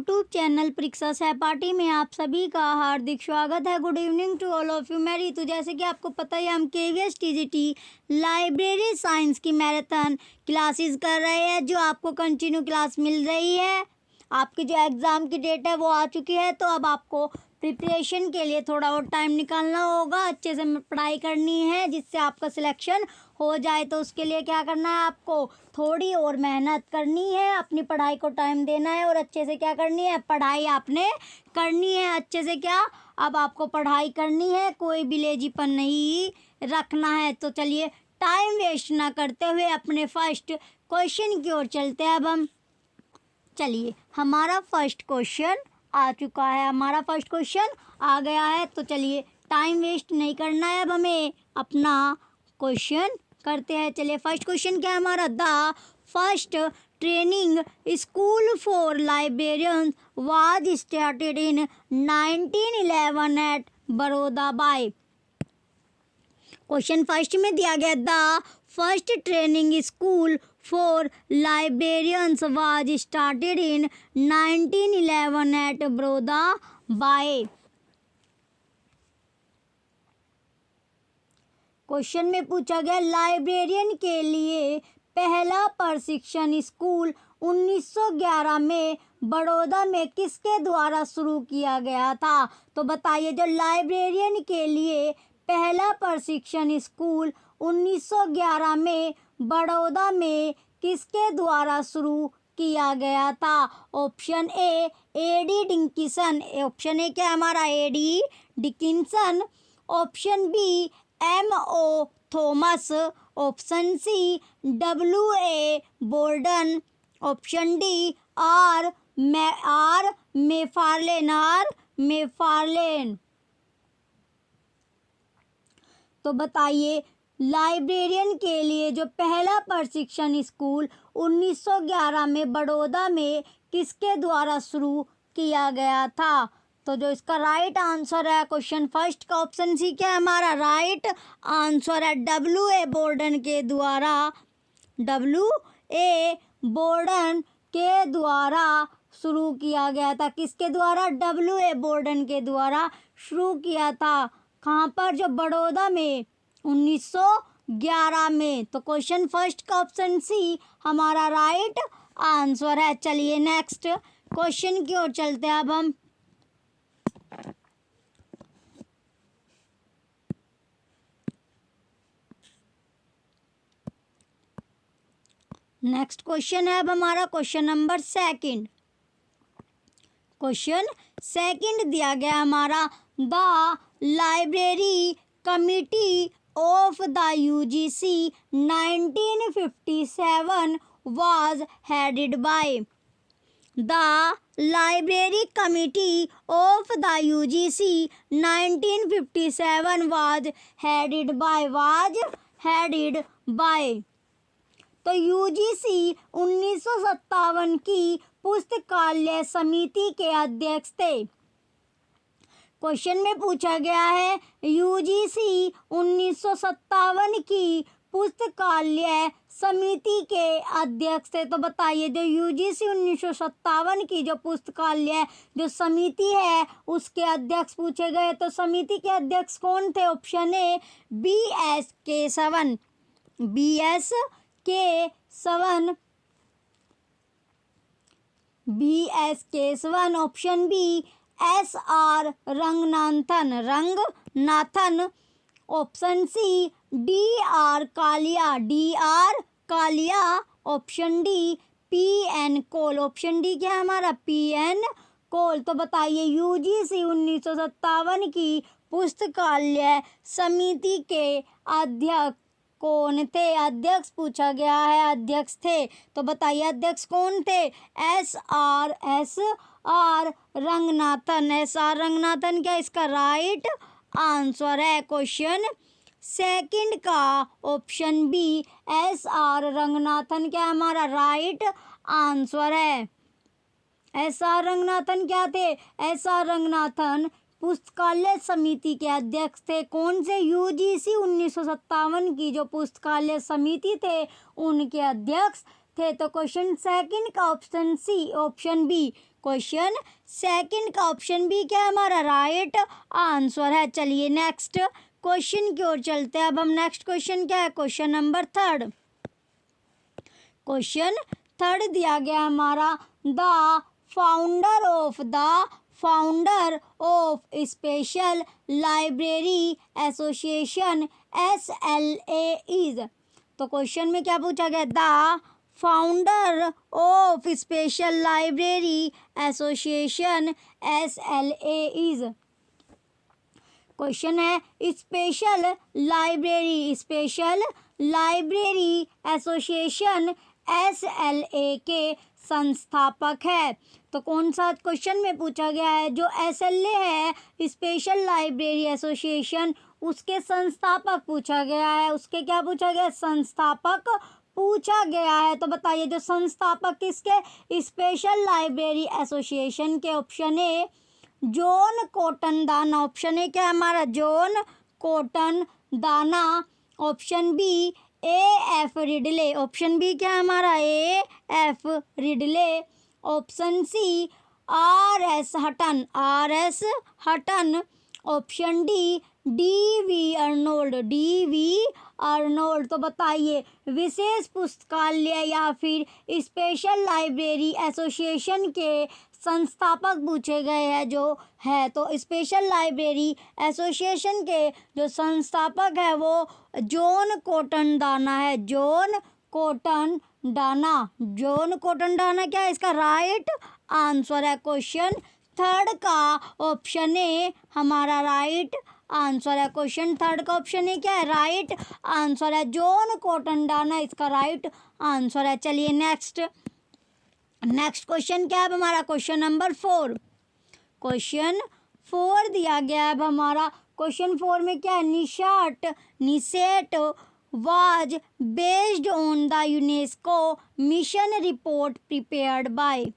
YouTube channel परीक्षा सहपाठी में आप सभी का हार्दिक स्वागत है। Good evening to all of you. मैं रितु। जैसे कि आपको पता है, हम केवीएस टीजीटी लाइब्रेरी साइंस की मैराथन क्लासेस कर रहे हैं, जो आपको कंटिन्यू क्लास मिल रही है। आपकी जो एग्ज़ाम की डेट है वो आ चुकी है, तो अब आपको प्रिपरेशन के लिए थोड़ा और टाइम निकालना होगा, अच्छे से पढ़ाई करनी है जिससे आपका सिलेक्शन हो जाए। तो उसके लिए क्या करना है, आपको थोड़ी और मेहनत करनी है, अपनी पढ़ाई को टाइम देना है और अच्छे से क्या करनी है, पढ़ाई आपने करनी है अच्छे से। क्या अब आपको पढ़ाई करनी है, कोई भी लेजीपन नहीं रखना है। तो चलिए टाइम वेस्ट ना करते हुए अपने फर्स्ट क्वेश्चन की ओर चलते हैं। अब हम चलिए, हमारा फर्स्ट क्वेश्चन आ चुका है, हमारा फर्स्ट क्वेश्चन आ गया है। तो चलिए टाइम वेस्ट नहीं करना है, अब हमें अपना क्वेश्चन करते हैं। चलिए फर्स्ट क्वेश्चन क्या है हमारा, the first training school for librarians was started in 1911 at Baroda by. Question first में दिया गया, the first training school for librarians was started in 1911 at Baroda by. Question में पूछा गया, लाइब्रेरियन के लिए पहला प्रशिक्षण स्कूल 1911 में बड़ौदा में किसके द्वारा शुरू किया गया था। तो बताइए, जो लाइब्रेरियन के लिए पहला प्रशिक्षण स्कूल 1911 में बड़ौदा में किसके द्वारा शुरू किया गया था। Option A D Dickinson, option A क्या हमारा, A D Dickinson. Option B M.O. Thomas. Option C W.A. Bolden. Option D R Macfarlane. तो बताइए, लाइब्रेरियन के लिए जो पहला प्रशिक्षण स्कूल 1911 में बड़ौदा में किसके द्वारा शुरू किया गया था। तो जो इसका राइट आंसर है क्वेश्चन फर्स्ट का, ऑप्शन सी क्या है हमारा राइट आंसर है, W.A. बोल्डन के द्वारा, W.A. बोल्डन के द्वारा शुरू किया गया था। किसके द्वारा, W.A. बोल्डन के द्वारा शुरू किया था। कहाँ पर, जो बड़ौदा में 1911 में। तो क्वेश्चन फर्स्ट का ऑप्शन सी हमारा राइट आंसर है। चलिए नेक्स्ट क्वेश्चन की ओर चलते हैं। अब हम नेक्स्ट क्वेश्चन है अब हमारा question number second. Question second दिया गया हमारा, the library committee of the UGC 1957 was headed by। The Library Committee of the UGC 1957 was headed by। तो UGC 1957 की पुस्तकालय समिति के अध्यक्ष थे। क्वेश्चन में पूछा गया है, UGC 1957 की पुस्तकालय समिति के अध्यक्ष थे। तो बताइए, जो UGC 1957 की जो पुस्तकालय जो समिति है उसके अध्यक्ष पूछे गए। तो समिति के अध्यक्ष कौन थे। Option A BS Keshavan. Option B SR Ranganathan. Option C DR Kalia. Option D PN Kaul. Option D क्या है हमारा, PN कोल। तो बताइए, UGC 1957 की पुस्तकालय समिति के अध्यक्ष कौन थे। अध्यक्ष पूछा गया है, अध्यक्ष थे। तो बताइए अध्यक्ष कौन थे। SR रंगनाथन क्या इसका राइट आंसर है। क्वेश्चन सेकंड का ऑप्शन बी SR रंगनाथन क्या हमारा राइट आंसर है। SR रंगनाथन क्या थे, SR रंगनाथन पुस्तकालय समिति के अध्यक्ष थे। कौन से, UGC 1957 की जो पुस्तकालय समिति थे उनके अध्यक्ष थे। तो क्वेश्चन सेकंड का option C, option B question second का ऑप्शन बी क्या है हमारा राइट आंसर है। चलिए नेक्स्ट क्वेश्चन की ओर चलते हैं। अब हम नेक्स्ट क्वेश्चन क्या है, question number third. Question third दिया गया हमारा the founder of special library association SLA is. तो क्वेश्चन में क्या पूछा गया, the founder of special library association SLA is. Question है स्पेशल लाइब्रेरी एसोसिएशन SLA के संस्थापक है। तो कौन सा क्वेश्चन में पूछा गया है, जो SLA है स्पेशल लाइब्रेरी एसोसिएशन, उसके संस्थापक पूछा गया है। उसके क्या पूछा गया, संस्थापक पूछा गया है। तो बताइए जो संस्थापक किसके, स्पेशल लाइब्रेरी एसोसिएशन के। Option A John Cotton Dana, option A क्या है हमारा John Cotton Dana. Option B AF Ridley, option B क्या है हमारा AF Ridley. Option C RS Hutton. Option D DV Arnold. तो बताइए विशेष पुस्तकालय या फिर स्पेशल लाइब्रेरी एसोसिएशन के संस्थापक पूछे गए हैं जो है। तो स्पेशल लाइब्रेरी एसोसिएशन के जो संस्थापक है वो जॉन कॉटन दाना है। जॉन कॉटन दाना क्या है, इसका राइट आंसर है। क्वेश्चन थर्ड का ऑप्शन ए हमारा राइट आंसर है। क्वेश्चन थर्ड का ऑप्शन ए क्या है, राइट आंसर है। जॉन कॉटन दाना इसका राइट आंसर है। चलिए नेक्स्ट क्वेश्चन क्या है अब हमारा, क्वेश्चन नंबर 4। क्वेश्चन 4 दिया गया है अब हमारा। क्वेश्चन 4 में क्या है, निसेट was based on the UNESCO mission report prepared by।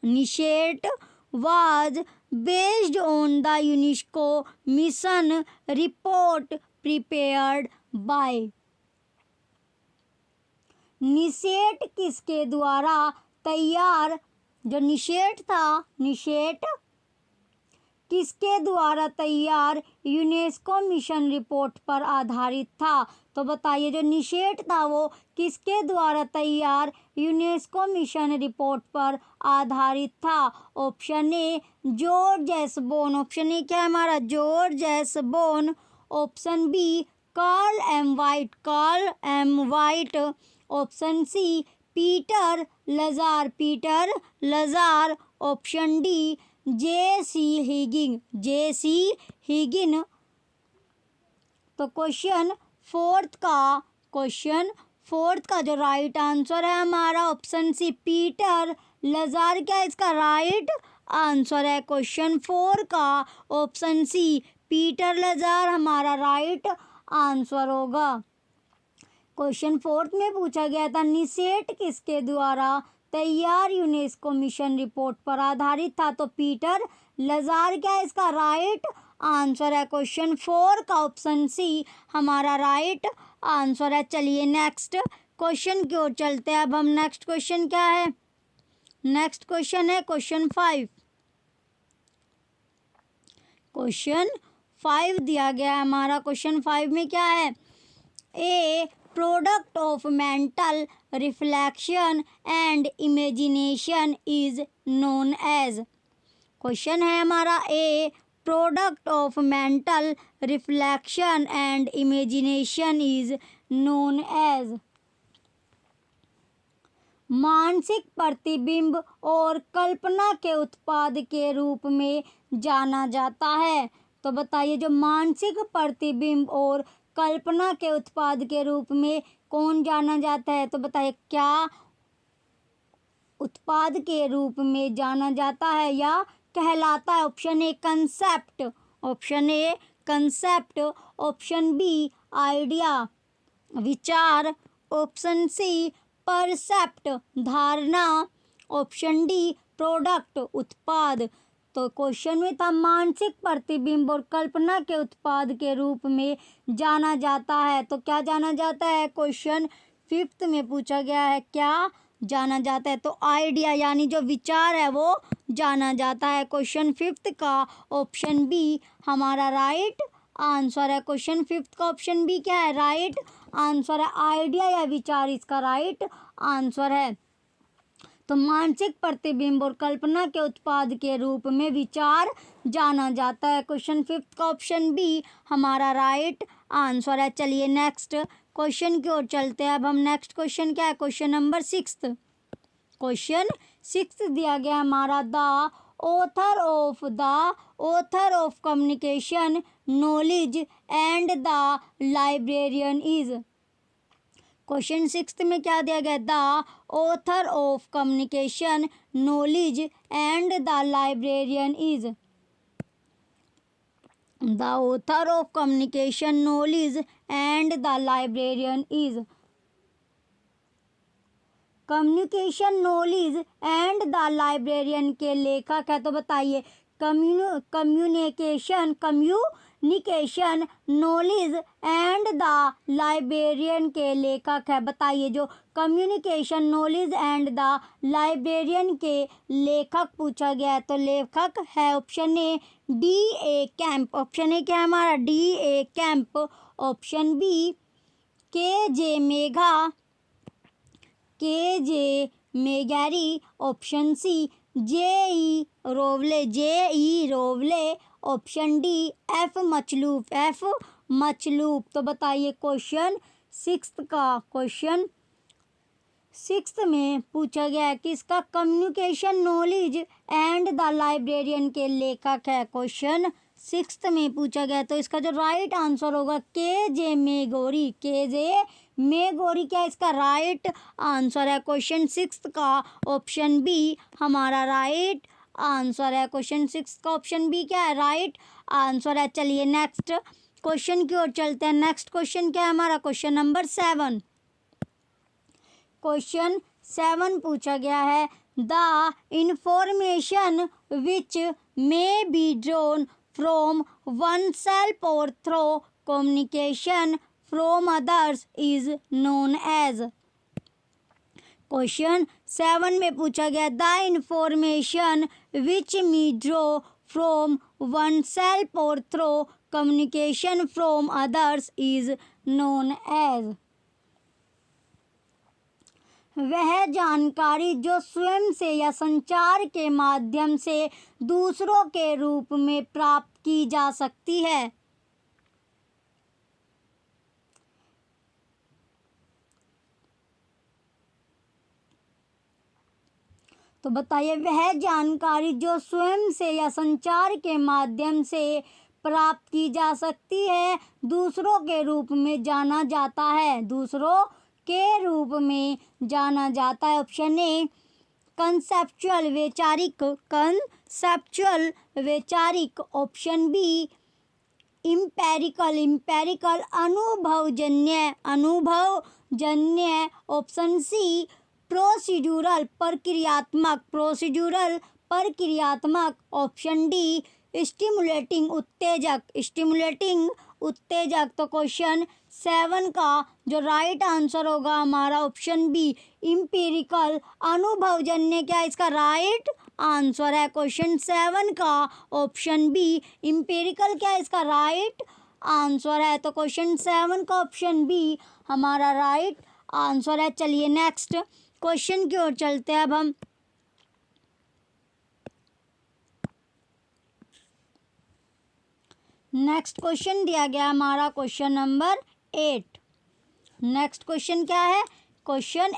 निसेट was based on the UNESCO mission report prepared by। निसेट किसके द्वारा तैयार, जो निसेट किसके द्वारा तैयार यूनेस्को मिशन रिपोर्ट पर आधारित था। तो बताइए जो निसेट था वो किसके द्वारा तैयार यूनेस्को मिशन रिपोर्ट पर आधारित था। Option A George Osborne, option A क्या है हमारा George Osborne. Option B Carl M White. Option C Peter Lazar. Option D जे.सी. हिगिन। तो क्वेश्चन फोर्थ का जो राइट आंसर है हमारा ऑप्शन सी पीटर लजार, क्या इसका राइट आंसर है। क्वेश्चन 4 का ऑप्शन सी पीटर लजार हमारा राइट आंसर होगा। क्वेश्चन 4 में पूछा गया था निसेट किसके द्वारा तैयार यूनेस्को मिशन रिपोर्ट पर आधारित था। तो पीटर लजार क्या है इसका राइट आंसर है। क्वेश्चन 4 का ऑप्शन सी हमारा राइट आंसर है। चलिए नेक्स्ट क्वेश्चन की ओर चलते हैं। अब हम नेक्स्ट क्वेश्चन क्या है, नेक्स्ट क्वेश्चन है क्वेश्चन 5। क्वेश्चन 5 दिया गया है हमारा। क्वेश्चन 5 में क्या है, a product of mental reflection and imagination is known as. Question है हमारा a product of mental reflection and imagination is known as. मानसिक प्रतिबिंब और कल्पना के उत्पाद के रूप में जाना जाता है। तो बताइए जो मानसिक प्रतिबिंब और कल्पना के उत्पाद के रूप में कौन जाना जाता है। तो बताइए क्या उत्पाद के रूप में जाना जाता है या कहलाता है। Option A concept, option B idea विचार, ऑप्शन सी परसेप्ट धारणा, ऑप्शन डी प्रोडक्ट उत्पाद। तो क्वेश्चन में था मानसिक प्रतिबिंब और कल्पना के उत्पाद के रूप में जाना जाता है। तो क्या जाना जाता है, क्वेश्चन 5 में पूछा गया है क्या जाना जाता है। तो आइडिया यानी जो विचार है वो जाना जाता है। क्वेश्चन 5 का ऑप्शन बी हमारा राइट आंसर है। क्वेश्चन 5 का ऑप्शन बी क्या है? राइट आंसर है। आइडिया या विचार इसका राइट आंसर है। तो मानसिक प्रतिबिंब और कल्पना के उत्पाद के रूप में विचार जाना जाता है। क्वेश्चन 5 का ऑप्शन बी हमारा राइट आंसर है। चलिए नेक्स्ट क्वेश्चन की ओर चलते हैं। अब हम नेक्स्ट क्वेश्चन क्या है? Question number 6। क्वेश्चन 6 दिया गया हमारा the author of communication knowledge and the librarian is. Question 6 में क्या दिया गया? The author of communication knowledge and the librarian is. The author of communication knowledge and the librarian is. Communication knowledge and the librarian के लेखक है। तो बताइए communication knowledge and the librarian के लेखक है। बताइए जो communication knowledge and the librarian के लेखक पूछा गया है। तो लेखक है option A D A Camp. Option A क्या है हमारा? D A Camp. Option B K J Megarry. Option C J E Rowley. Option D F Machlup. तो बताइए क्वेश्चन 6 में पूछा गया है कि इसका communication knowledge and the librarian के लेखक है। क्वेश्चन 6 में पूछा गया तो इसका जो राइट आंसर होगा के जे मेगोरी क्या इसका राइट आंसर है। क्वेश्चन 6 का ऑप्शन बी हमारा राइट आंसर है। क्वेश्चन 6 का ऑप्शन बी क्या है? राइट आंसर है। चलिए नेक्स्ट क्वेश्चन की ओर चलते हैं। नेक्स्ट क्वेश्चन क्या है हमारा? Question number 7। क्वेश्चन 7 पूछा गया है the information which may be drawn from oneself or through communication from others is known as. Question 7 में पूछा गया the information which me draw from oneself or through communication from others is known as. वह जानकारी जो स्वयं से या संचार के माध्यम से दूसरों के रूप में प्राप्त की जा सकती है। तो बताइए वह जानकारी जो स्वयं से या संचार के माध्यम से प्राप्त की जा सकती है दूसरों के रूप में जाना जाता है। दूसरों के रूप में जाना जाता है। ऑप्शन ए कंसेप्चुअल वैचारिक। ऑप्शन बी इम्पेरिकल अनुभवजन्य। ऑप्शन सी प्रोसीड्यूरल प्रक्रियात्मक। ऑप्शन डी स्टिमुलेटिंग उत्तेजक। तो क्वेश्चन 7 का जो राइट आंसर होगा हमारा ऑप्शन बी इम्पेरिकल अनुभवजन्य क्या इसका राइट आंसर है। क्वेश्चन 7 का ऑप्शन बी इम्पेरिकल क्या इसका राइट आंसर है। तो क्वेश्चन 7 का ऑप्शन बी हमारा राइट आंसर है। चलिए नेक्स्ट क्वेश्चन की ओर चलते हैं। अब हम नेक्स्ट क्वेश्चन दिया गया हमारा क्वेश्चन नंबर 8। नेक्स्ट क्वेश्चन क्या है? क्वेश्चन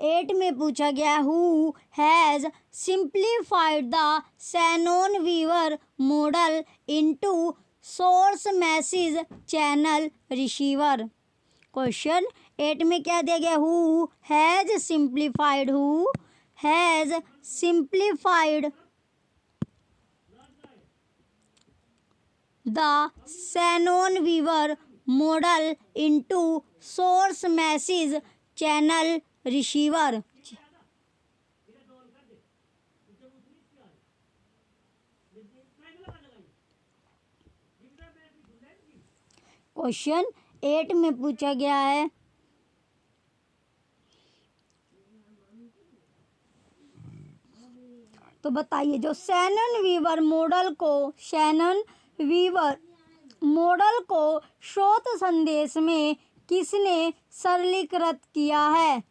8 में पूछा गया who has simplified the Shannon Weaver model into source message channel receiver. Question 8 में क्या दिया गया? Who has simplified the Shannon Weaver model into source message channel receiver। क्वेश्चन 8 में पूछा गया है तो बताइए जो शैनन वीवर मॉडल को स्रोत संदेश में किसने सरलीकृत किया है?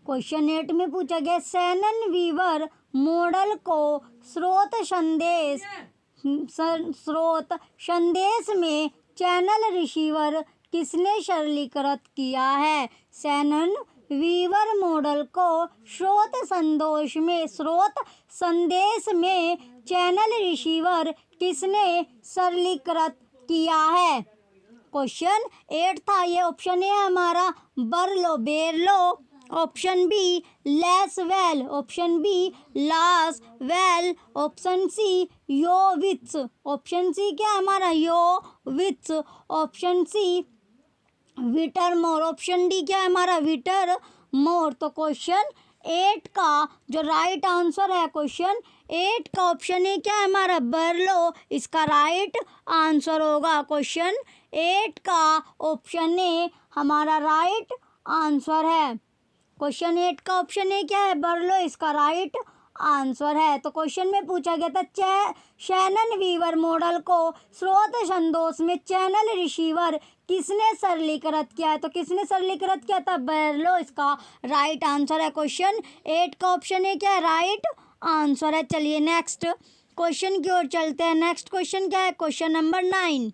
क्वेश्चन 8 में पूछा गया शैनन वीवर मॉडल को स्रोत संदेश में चैनल रिसीवर किसने सरलीकृत किया है? शैनन वीवर मॉडल को स्रोत संदेश में चैनल रिसीवर किसने सरलीकृत किया है? क्वेश्चन 8 था ये। ऑप्शन ए हमारा Berlo, option B Lasswell, option B Lasswell, option C Yovits, option C क्या हमारा योविट्स, option C Whittemore, option D क्या है हमारा विटरमोर। तो क्वेश्चन 8 का जो राइट आंसर है, क्वेश्चन 8 का ऑप्शन ए क्या है हमारा बर्लो, इसका राइट आंसर होगा। क्वेश्चन 8 का ऑप्शन ए हमारा राइट आंसर है। क्वेश्चन 8 का ऑप्शन ए क्या है बर्लो, इसका राइट आंसर है। तो क्वेश्चन में पूछा गया था शैनन वीवर मॉडल को स्रोत संदेश में चैनल रिसीवर किसने सरलीकृत किया है? तो किसने सरलीकृत किया था? बर्लो, इसका राइट आंसर है। क्वेश्चन 8 का ऑप्शन ए क्या है राइट आंसर है। चलिए नेक्स्ट क्वेश्चन की ओर चलते हैं। नेक्स्ट क्वेश्चन क्या है? Question number 9।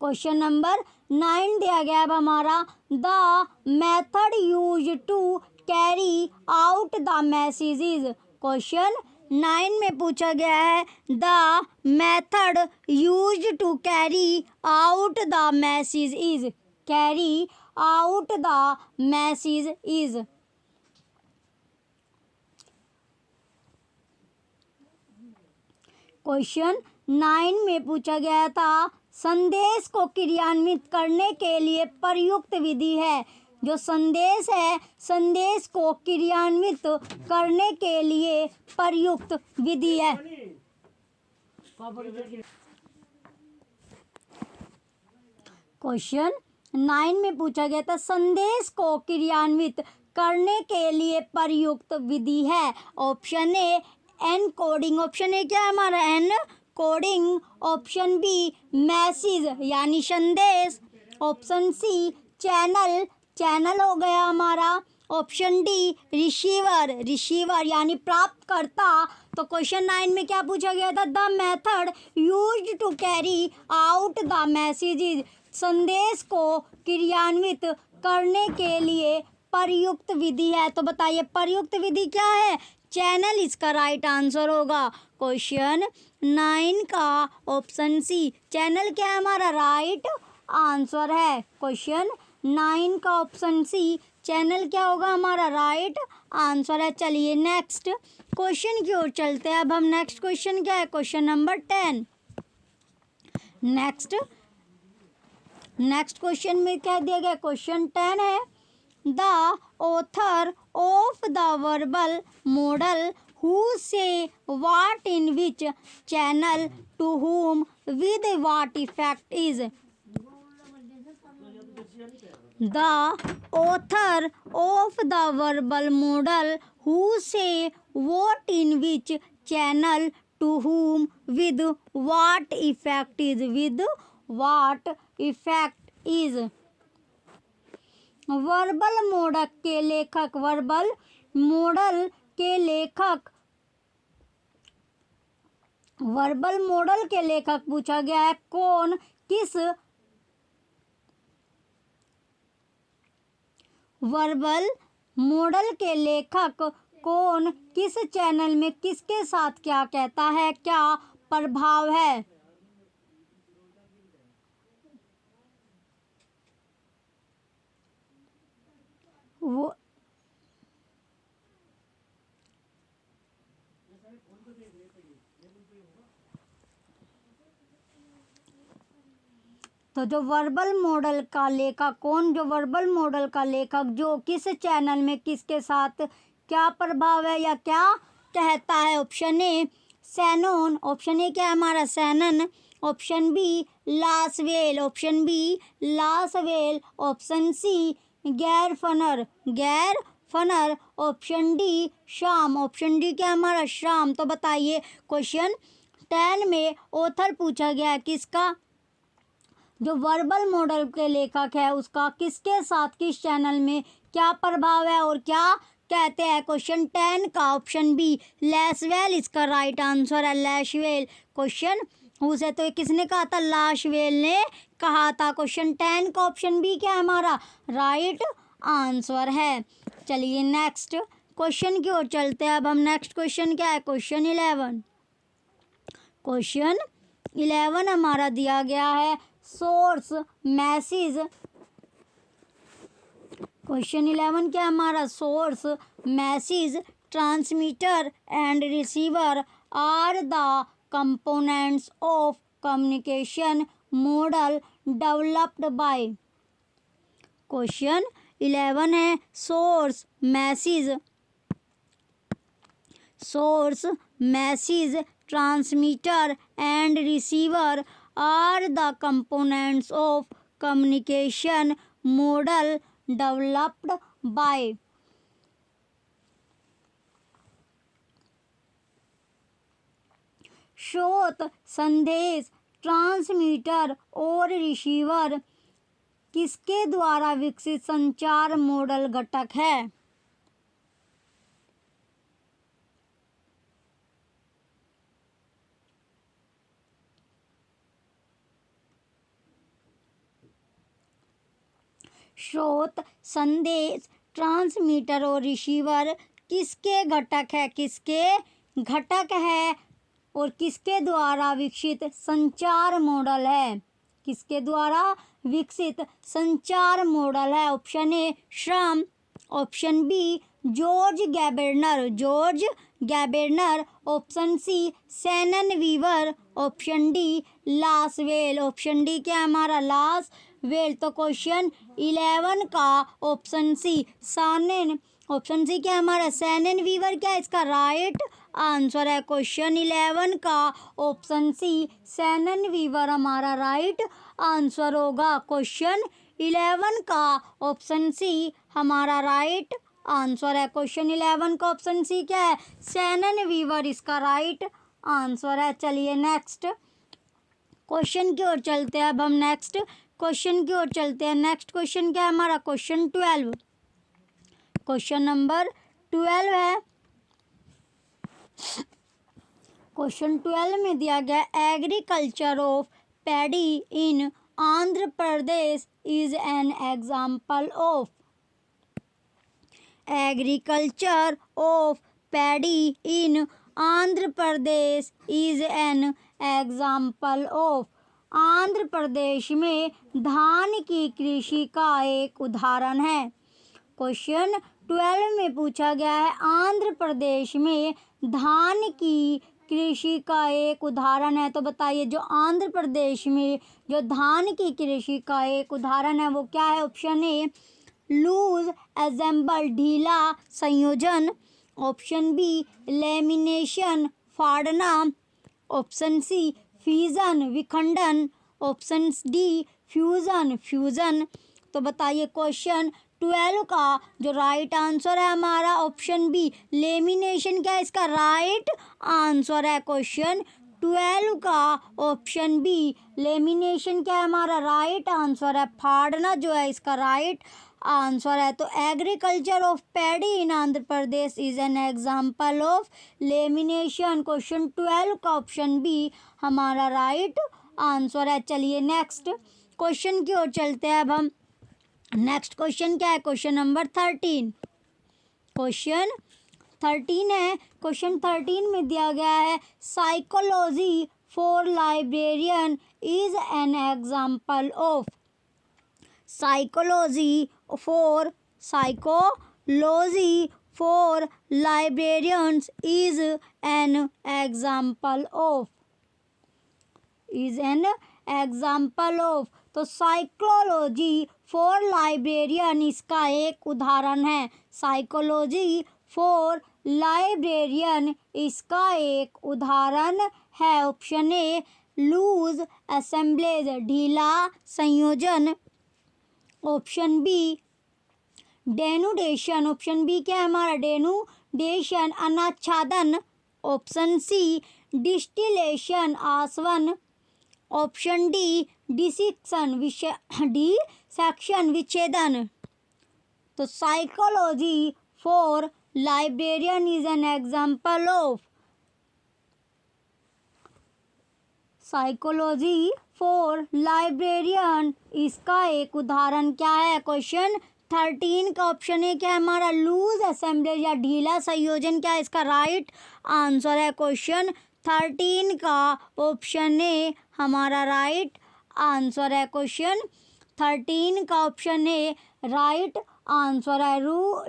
क्वेश्चन नंबर 9 दिया गया है हमारा the method use to carry out the message is. Question 9 में पूछा गया है the method use to carry out the message is. Carry out the message is. Question 9 में पूछा गया था संदेश को क्रियान्वित करने के लिए प्रयुक्त विधि है। जो संदेश है, संदेश को क्रियान्वित करने के लिए प्रयुक्त विधि है। क्वेश्चन 9 में पूछा गया था संदेश को क्रियान्वित करने के लिए प्रयुक्त विधि है। Option A encoding, option A क्या है हमारा एनकोडिंग, ऑप्शन बी मैसेज यानी संदेश, ऑप्शन सी चैनल हो गया हमारा, ऑप्शन डी रिसीवर यानी प्राप्तकर्ता। तो क्वेश्चन 9 में क्या पूछा गया था? The method used to carry out the message, संदेश को क्रियान्वित करने के लिए प्रयुक्त विधि है। तो बताइए प्रयुक्त विधि क्या है? चैनल इसका राइट आंसर होगा। क्वेश्चन 9 का ऑप्शन सी चैनल क्या है हमारा राइट आंसर है। क्वेश्चन 9 का ऑप्शन सी चैनल क्या होगा हमारा राइट आंसर है। चलिए नेक्स्ट क्वेश्चन की ओर चलते हैं। अब हम नेक्स्ट क्वेश्चन क्या है? Question number 10। नेक्स्ट क्वेश्चन में क्या दिया गया? क्वेश्चन 10 है the author of the verbal model who says what in which channel to whom with what effect is। The author of the verbal model who say what in which channel to whom with what effect is। with what effect is। Verbal model के लेखक पूछा गया है कौन किस verbal model के लेखक कौन किस चैनल में किसके साथ क्या कहता है, क्या प्रभाव है। वो तो जो वर्बल मॉडल का लेखक जो किस चैनल में किसके साथ क्या प्रभाव है या क्या कहता है। ऑप्शन ए सैनोन, ऑप्शन ए क्या है हमारा सैनन, ऑप्शन बी लाश व्हेल, ऑप्शन बी लाश व्हेल, ऑप्शन सी गैर फनर, ऑप्शन डी शाम, ऑप्शन डी क्या हमारा शाम। तो बताइए क्वेश्चन 10 में ऑथर पूछा गया है किसका, जो वर्बल मॉडल के लेखक है उसका किसके साथ किस चैनल में क्या प्रभाव है और क्या कहते हैं। क्वेश्चन 10 का ऑप्शन बी लैशवेल इसका राइट आंसर है, लैशवेल। क्वेश्चन उसे तो किसने कहा था, लाशवेल ने कहा था। क्वेश्चन 10 का ऑप्शन बी क्या है हमारा राइट आंसर है। चलिए नेक्स्ट क्वेश्चन की ओर चलते हैं। अब हम नेक्स्ट क्वेश्चन क्या है, क्वेश्चन 11। क्वेश्चन 11 हमारा दिया गया है सोर्स मैसेज। क्वेश्चन 11 क्या हमारा, source message transmitter and receiver are the components of communication model developed by. Question 11 है source message transmitter and receiver are the components of communication model developed by। स्रोत संदेश transmitter और receiver किसके द्वारा विकसित संचार मॉडल घटक है। स्रोत संदेश ट्रांसमीटर और रिसीवर किसके घटक है और किसके द्वारा विकसित संचार मॉडल है, किसके द्वारा विकसित संचार मॉडल है। Option A Schramm, option B George गैबर्नर, option C Shannon Weaver, option D Lasswell, option D क्या हमारा लाशवेल। तो क्वेश्चन 11 का ऑप्शन सी क्या हमारा शैनन वीवर क्या इसका राइट आंसर है। क्वेश्चन 11 का ऑप्शन सी शैनन वीवर हमारा राइट आंसर होगा। क्वेश्चन 11 का ऑप्शन सी हमारा राइट आंसर है। क्वेश्चन 11 का ऑप्शन सी क्या है, शैनन वीवर इसका राइट आंसर है। चलिए नेक्स्ट क्वेश्चन की ओर चलते हैं। अब हम नेक्स्ट क्वेश्चन की ओर चलते हैं। नेक्स्ट क्वेश्चन क्या है हमारा, क्वेश्चन 12। क्वेश्चन नंबर 12 है। क्वेश्चन 12 में दिया गया agriculture of paddy in Andhra Pradesh is an example of. Agriculture of paddy in Andhra Pradesh is an example of. Andhra Pradesh में धान की कृषि का एक उदाहरण है। क्वेश्चन 12 में पूछा गया है आंध्र प्रदेश में धान की कृषि का एक उदाहरण है। तो बताइए जो आंध्र प्रदेश में जो धान की कृषि का एक उदाहरण है वो क्या है। ऑप्शन ए लूज असेंबल ढीला संयोजन, ऑप्शन बी लेमिनेशन फाड़ना, ऑप्शन सी फ्यूजन विखंडन, ऑप्शन डी फ्यूजन। तो बताइए क्वेश्चन 12 का जो राइट आंसर है हमारा ऑप्शन बी लेमिनेशन क्या इसका राइट आंसर है। क्वेश्चन 12 का ऑप्शन बी लेमिनेशन क्या है हमारा राइट आंसर है। फाड़ना जो है इसका राइट आंसर है। तो agriculture of paddy in Andhra Pradesh is an example of lamination. Question 12 का ऑप्शन बी हमारा राइट आंसर है। चलिए नेक्स्ट क्वेश्चन की ओर चलते हैं। अब हम नेक्स्ट क्वेश्चन क्या है, क्वेश्चन नंबर 13। क्वेश्चन 13 है। क्वेश्चन 13 में दिया गया है psychology for librarian is an example of. Psychology for librarians is an example of. तो साइकोलॉजी फॉर लाइब्रेरियन इसका एक उदाहरण है। साइकोलॉजी फॉर लाइब्रेरियन इसका एक उदाहरण है। ऑप्शन ए लूज असेंबलेज, ढीला संयोजन। Option B denudation, option B क्या है हमारा डेनुडेशन अनाच्छादन। ऑप्शन सी डिस्टिलेशन आसवन। ऑप्शन डी डिसेक्शन विच्छेदन। तो psychology for librarian is an example of, psychology for librarian इसका एक उदाहरण क्या है। क्वेश्चन 13 का ऑप्शन ए क्या है हमारा लूज असेंबलेज या ढीला संयोजन, क्या है इसका राइट आंसर है। क्वेश्चन 13 का ऑप्शन ए हमारा राइट आंसर है। क्वेश्चन 13 का ऑप्शन ए राइट आंसर है।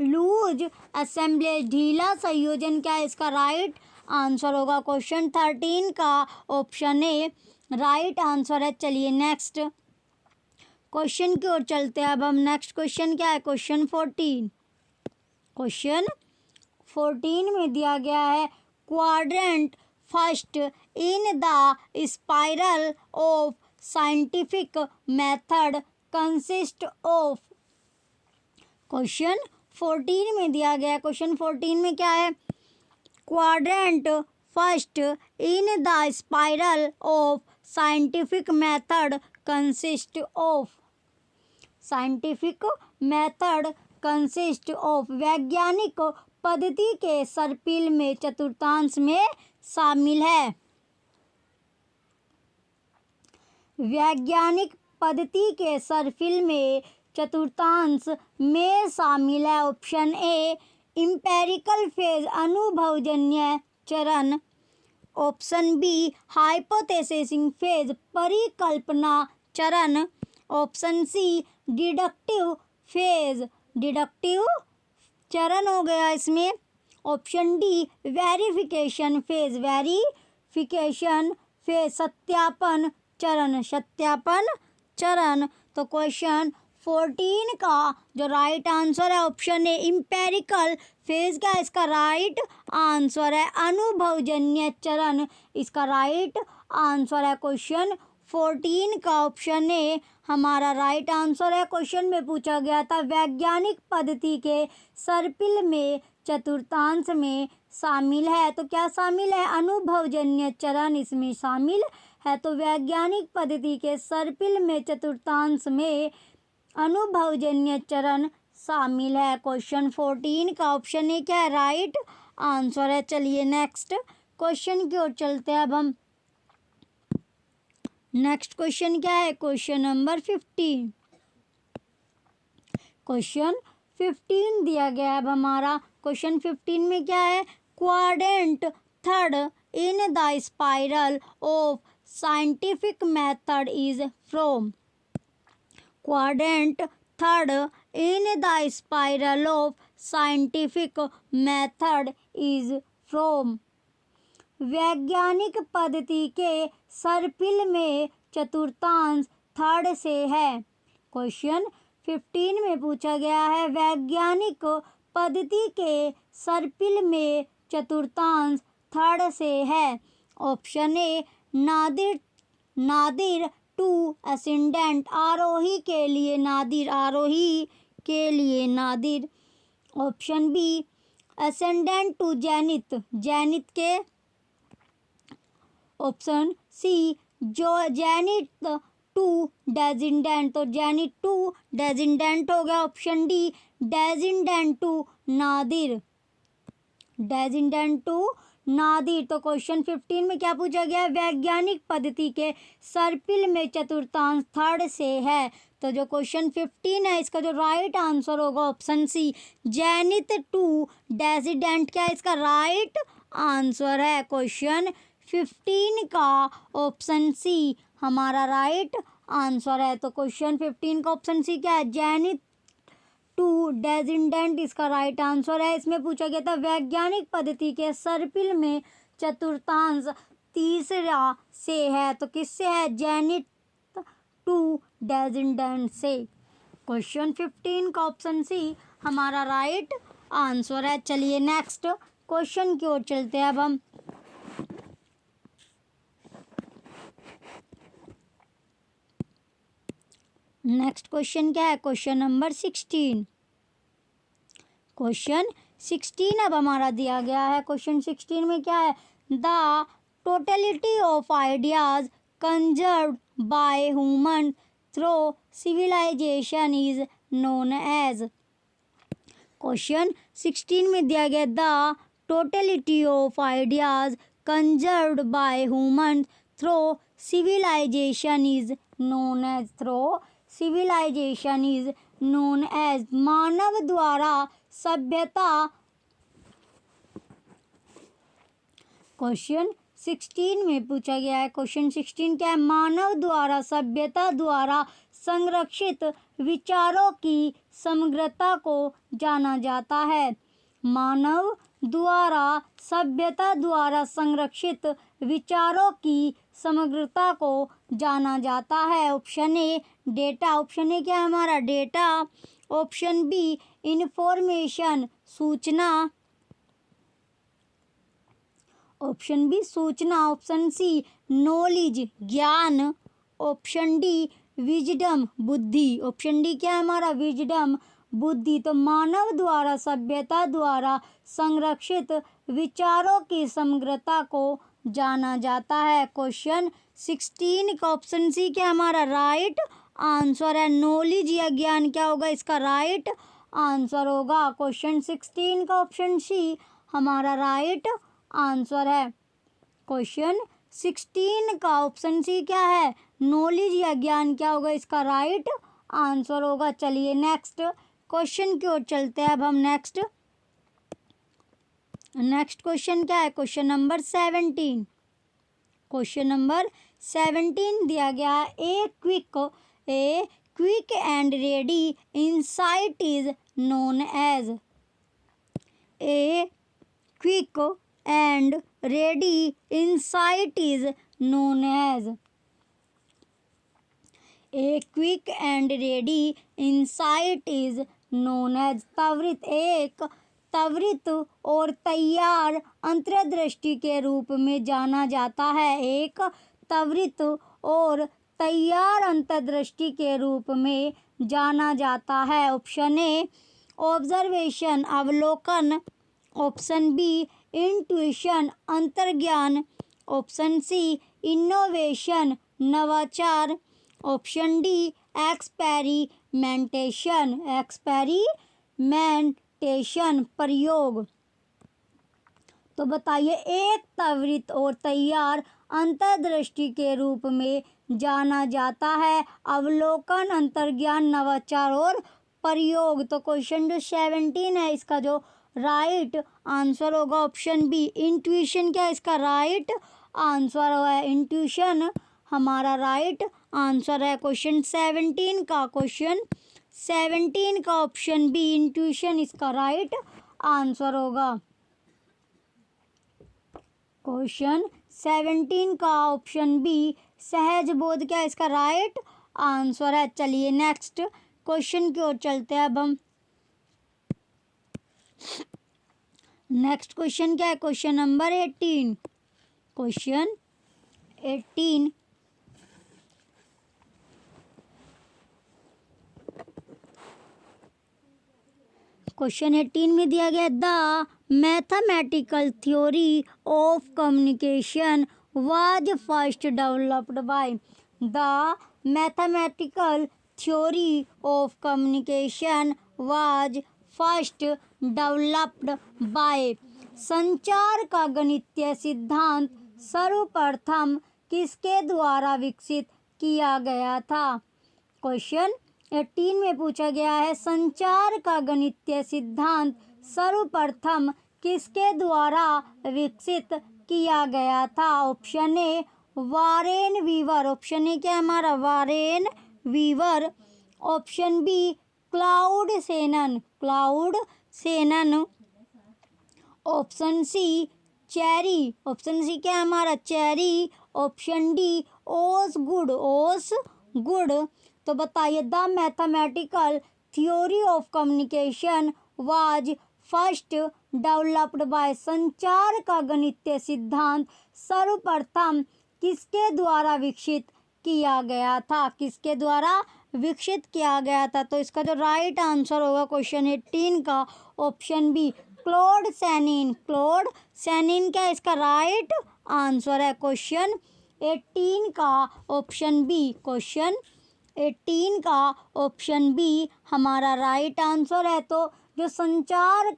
लूज असेंबलेज ढीला संयोजन, क्या है इसका राइट आंसर होगा। क्वेश्चन 13 का ऑप्शन ए राइट आंसर है। चलिए नेक्स्ट क्वेश्चन की ओर चलते हैं। अब हम नेक्स्ट क्वेश्चन क्या है, क्वेश्चन 14। क्वेश्चन 14 में दिया गया है quadrant first in the spiral of scientific method consist of. Question 14 में दिया गया है, क्वेश्चन 14 में क्या है, quadrant first in the spiral of scientific method consist of. Scientific method consist of वैज्ञानिक पद्धति के सर्पिल में चतुर्थांश में शामिल है। वैज्ञानिक पद्धति के सर्पिल में चतुर्थांश में शामिल है। ऑप्शन ए इम्पेरिकल फेज अनुभवजन्य चरण। ऑप्शन बी हाइपोथेसिस फेज परिकल्पना चरण। Option C deductive phase, deductive चरण हो गया इसमें। Option D verification phase, verification phase सत्यापन चरण, सत्यापन चरण। तो क्वेश्चन 14 का जो राइट आंसर है ऑप्शन ए इम्पेरिकल फेज, क्या इसका राइट आंसर है। अनुभवजन्य चरण इसका राइट आंसर है। क्वेश्चन 14 का ऑप्शन ए हमारा राइट आंसर है। क्वेश्चन में पूछा गया था वैज्ञानिक पद्धति के सर्पिल में चतुर्थांश में शामिल है, तो क्या शामिल है, अनुभवजन्य चरण इसमें शामिल है। तो वैज्ञानिक पद्धति के सर्पिल में चतुर्थांश में अनुभवजन्य चरण शामिल है। क्वेश्चन 14 का ऑप्शन ए क्या है, राइट आंसर है। चलिए नेक्स्ट क्वेश्चन की ओर चलते हैं। अब हम नेक्स्ट क्वेश्चन क्या है, क्वेश्चन नंबर 15। क्वेश्चन 15 दिया गया है। अब हमारा क्वेश्चन 15 में क्या है, quadrant third in the spiral of scientific method is from. Quadrant third in the spiral of scientific method is from. वैज्ञानिक पद्धति के सर्पिल में चतुर्थांश थर्ड से है। क्वेश्चन 15 में पूछा गया है वैज्ञानिक पद्धति के सर्पिल में चतुर्थांश थर्ड से है। Option A nadir to ascendant, आरोही के लिए नादिर, आरोही के लिए nadir. Option B ascendant to zenith, zenith के। ऑप्शन सी जो जेनिथ टू डेजिंडेंट, तो जेनिथ टू डेजिंडेंट हो गया। Option D descendant to nadir, descendant to nadir. तो क्वेश्चन 15 में क्या पूछा गया है, वैज्ञानिक पद्धति के सर्पिल में चतुर्थांश थर्ड से है। तो जो क्वेश्चन 15 है इसका जो राइट आंसर होगा ऑप्शन सी जेनिथ टू डेजिडेंट, क्या इसका राइट आंसर है। क्वेश्चन 15 का ऑप्शन सी हमारा राइट आंसर है। तो क्वेश्चन 15 का ऑप्शन सी क्या है, जेनिथ टू डेजिडेंट इसका राइट आंसर है। इसमें पूछा गया था वैज्ञानिक पद्धति के सर्पिल में चतुर्थांश तीसरा से है, तो किससे है, जेनिथ टू डेजिडेंट से। क्वेश्चन 15 का ऑप्शन सी हमारा राइट आंसर है। चलिए नेक्स्ट क्वेश्चन की ओर चलते हैं। अब हम नेक्स्ट क्वेश्चन क्या है? Question number 16। क्वेश्चन 16 अब हमारा दिया गया है। क्वेश्चन 16 में क्या है? The totality of ideas conserved by human through civilization is known as. Question 16 में दिया गया the totality of ideas conserved by human through civilization is known as. Through civilization is known as. मानव द्वारा सभ्यता। Question 16 में पूछा गया है। क्वेश्चन 16 क्या है? मानव द्वारा सभ्यता द्वारा संरक्षित विचारों की समग्रता को जाना जाता है। मानव द्वारा सभ्यता द्वारा संरक्षित विचारों की समग्रता को जाना जाता है। Option A data. Option A क्या है हमारा? डेटा। ऑप्शन बी इंफॉर्मेशन सूचना। ऑप्शन बी सूचना। ऑप्शन सी नॉलेज ज्ञान। ऑप्शन डी विजडम बुद्धि। ऑप्शन डी क्या है हमारा? विजडम बुद्धि। तो मानव द्वारा सभ्यता द्वारा संरक्षित विचारों की समग्रता को जाना जाता है। क्वेश्चन 16 का ऑप्शन सी क्या हमारा? राइट आंसर है। नॉलेज या ज्ञान क्या होगा? इसका राइट आंसर होगा। क्वेश्चन 16 का ऑप्शन सी हमारा राइट आंसर है। क्वेश्चन 16 का ऑप्शन सी क्या है? नॉलेज या ज्ञान क्या होगा? इसका राइट आंसर होगा। चलिए नेक्स्ट क्वेश्चन की ओर चलते हैं। अब हम नेक्स्ट क्वेश्चन क्या है? Question number 17। क्वेश्चन नंबर 17 दिया गया है। A quick and ready insight is known as. A quick and ready insight is known as. A quick and ready insight is known as. त्वरित। एक त्वरित और तैयार अंतर्दृष्टि के रूप में जाना जाता है। एक त्वरित और तैयार अंतर्दृष्टि के रूप में जाना जाता है। ऑप्शन ए ऑब्जर्वेशन अवलोकन। ऑप्शन बी इंट्यूशन अंतर्ज्ञान। ऑप्शन सी इनोवेशन नवाचार। ऑप्शन डी एक्सपेरिमेंटेशन प्रयोग। तो बताइए, एक त्वरित और तैयार अंतर्दृष्टि के रूप में जाना जाता है अवलोकन, अंतर्ज्ञान, नवाचार और प्रयोग। तो क्वेश्चन जो 17 है इसका जो राइट आंसर होगा ऑप्शन बी इंट्यूशन। क्या इसका राइट आंसर है? इंट्यूशन हमारा राइट आंसर है। क्वेश्चन 17 का ऑप्शन बी इंट्यूशन इसका राइट आंसर होगा। क्वेश्चन 17 का ऑप्शन बी सहज बोध क्या इसका राइट आंसर है। चलिए नेक्स्ट क्वेश्चन की ओर चलते हैं। अब हम नेक्स्ट क्वेश्चन क्या है? Question number 18। क्वेश्चन 18 क्वेश्चन 18 में दिया गया the mathematical theory of communication was first developed bye. The mathematical theory of communication was first developed by. संचार का गणितीय सिद्धांत सर्वप्रथम किसके द्वारा विकसित किया गया था? क्वेश्चन 18 में पूछा गया है संचार का गणितीय सिद्धांत सर्वप्रथम किसके द्वारा विकसित किया गया था? Option A Warren Weaver. Option A क्या है हमारा? Warren Weaver. Option B Claude Shannon. Option C Cherry. Option C क्या है हमारा? चेरी। Option D Osgood. तो बताइए, the mathematical theory of communication was first developed by. संचार का गणितीय सिद्धांत सर्वप्रथम किसके द्वारा विकसित किया गया था? किसके द्वारा विकसित किया गया था? तो इसका जो राइट आंसर होगा क्वेश्चन 18 का ऑप्शन बी, क्लॉड सैनिन। क्लॉड सैनिन क्या इसका राइट आंसर है? क्वेश्चन 18 का ऑप्शन बी, क्वेश्चन 18 का ऑप्शन बी हमारा राइट आंसर है। तो जो संचार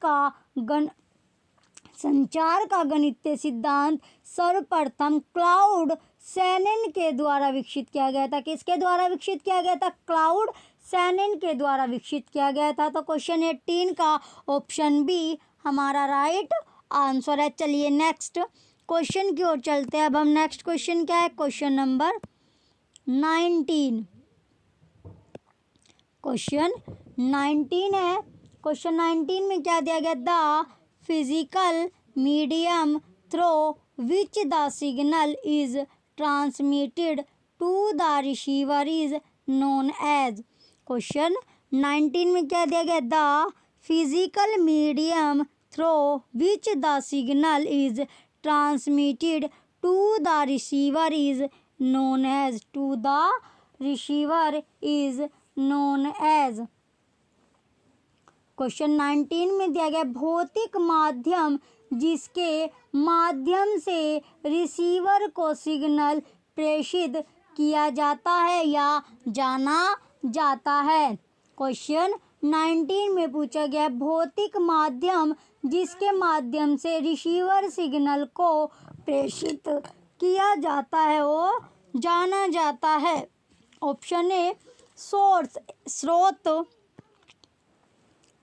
का गणितीय सिद्धांत सर्वप्रथम क्लाउड सैनिन के द्वारा विकसित किया गया था। किसके द्वारा विकसित किया गया था? क्लाउड सैनिन के द्वारा विकसित किया गया था। तो क्वेश्चन 18 का ऑप्शन बी हमारा राइट आंसर है। चलिए नेक्स्ट क्वेश्चन की ओर चलते हैं। अब हम नेक्स्ट क्वेश्चन क्या है? Question number 19। क्वेश्चन 19 है। क्वेश्चन 19 में क्या दिया गया? The physical medium through which the signal is transmitted to the receiver is known as. Question 19 में क्या दिया गया? The physical medium through which the signal is transmitted to the receiver is known as. To the receiver is known as. Question 19 में दिया गया भौतिक माध्यम जिसके माध्यम से रिसीवर को सिग्नल प्रेषित किया जाता है या जाना जाता है। क्वेश्चन 19 में पूछा गया भौतिक माध्यम जिसके माध्यम से रिसीवर सिग्नल को प्रेषित किया जाता है वो जाना जाता है। ऑप्शन ए सोर्स स्रोत,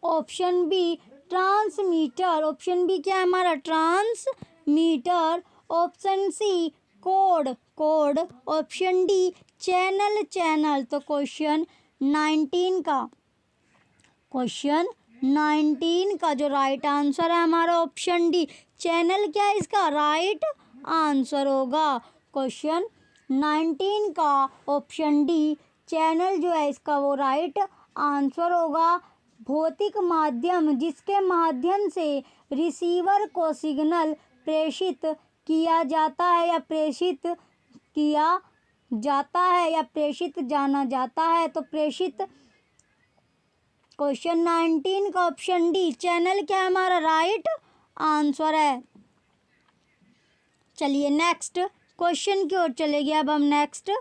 option B transmitter, option B क्या है हमारा? Transmitter, option C code, option D channel. तो क्वेश्चन 19 का जो राइट आंसर है हमारा ऑप्शन डी चैनल क्या है इसका राइट आंसर होगा। क्वेश्चन 19 का ऑप्शन डी चैनल जो है इसका वो राइट आंसर होगा। भौतिक माध्यम जिसके माध्यम से रिसीवर को सिग्नल प्रेषित किया जाता है या प्रेषित किया जाता है या प्रेषित जाना जाता है। तो प्रेषित क्वेश्चन 19 का ऑप्शन डी चैनल क्या है हमारा राइट आंसर है। चलिए नेक्स्ट क्वेश्चन की ओर चलेंगे। अब हम नेक्स्ट